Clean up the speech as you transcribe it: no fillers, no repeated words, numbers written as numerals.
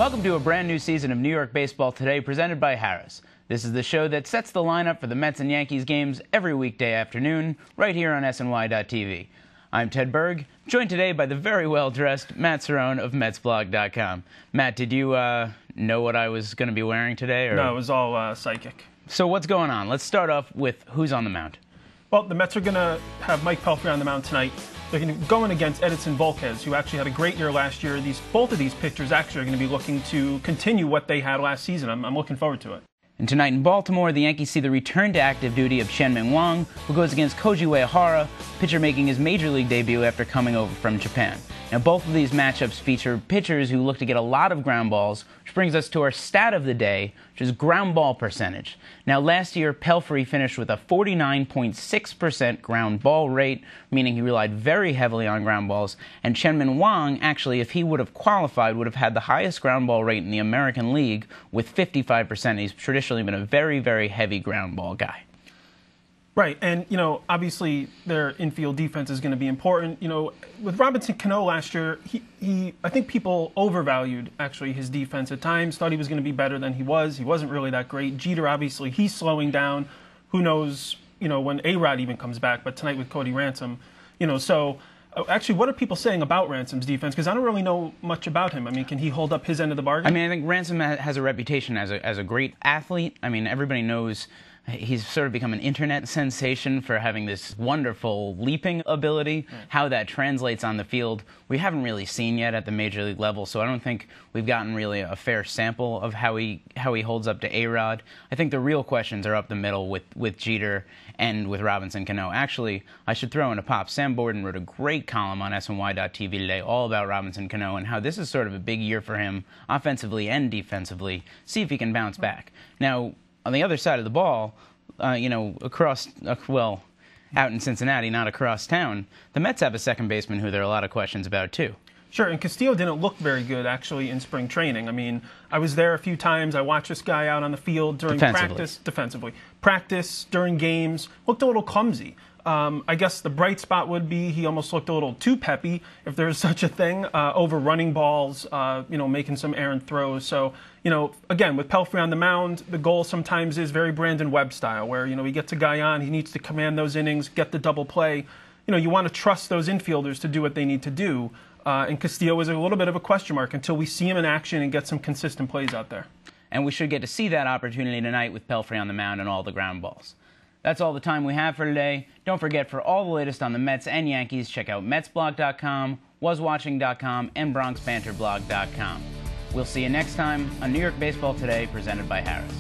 Welcome to a brand new season of New York Baseball Today presented by Harris. This is the show that sets the lineup for the Mets and Yankees games every weekday afternoon right here on SNY.TV. I'm Ted Berg, joined today by the very well-dressed Matt Cerrone of MetsBlog.com. Matt, did you know what I was going to be wearing today? Or? No, it was all psychic. So what's going on? Let's start off with who's on the mound. Well, the Mets are going to have Mike Pelfrey on the mound tonight. They're going against Edinson Volquez, who actually had a great year last year. Both of these pitchers actually are going to be looking to continue what they had last season. I'm looking forward to it. And tonight in Baltimore, the Yankees see the return to active duty of Chien-Ming Wang, who goes against Koji Uehara, pitcher making his major league debut after coming over from Japan. Now, both of these matchups feature pitchers who look to get a lot of ground balls, which brings us to our stat of the day, which is ground ball percentage. Now, last year, Pelfrey finished with a 49.6% ground ball rate, meaning he relied very heavily on ground balls, and Chien-Ming Wang, actually, if he would have qualified, would have had the highest ground ball rate in the American League with 55%. He's traditionally been a very, very heavy ground ball guy. Right, and, obviously their infield defense is going to be important. With Robinson Cano last year, I think people overvalued, actually, his defense at times, thought he was going to be better than he was. He wasn't really that great. Jeter, obviously, he's slowing down. Who knows, when A-Rod even comes back, but tonight with Cody Ransom, so... Actually, what are people saying about Ransom's defense? Because I don't really know much about him. I mean, can he hold up his end of the bargain? I mean, I think Ransom has a reputation as a great athlete. I mean, everybody knows he's sort of become an internet sensation for having this wonderful leaping ability. Right. How that translates on the field, we haven't really seen yet at the major league level, so I don't think we've gotten really a fair sample of how he holds up to A-Rod. I think the real questions are up the middle with Jeter and with Robinson Cano. Actually, I should throw in a pop. Sam Borden wrote a great column on SNY.TV today all about Robinson Cano and how this is sort of a big year for him offensively and defensively. See if he can bounce back. Now, on the other side of the ball, out in Cincinnati, not across town, the Mets have a second baseman who there are a lot of questions about, too. Sure, and Castillo didn't look very good, actually, in spring training. I mean, I was there a few times. I watched this guy out on the field during practice, during games. Looked a little clumsy. I guess the bright spot would be he almost looked a little too peppy, if there's such a thing, over running balls, making some errant throws. So, again, with Pelfrey on the mound, the goal sometimes is very Brandon Webb style, where, he gets a guy on, he needs to command those innings, get the double play. You want to trust those infielders to do what they need to do. And Castillo is a little bit of a question mark until we see him in action and get some consistent plays out there. And we should get to see that opportunity tonight with Pelfrey on the mound and all the ground balls. That's all the time we have for today. Don't forget, for all the latest on the Mets and Yankees, check out MetsBlog.com, WasWatching.com, and BronxBanterBlog.com. We'll see you next time on New York Baseball Today, presented by Harris.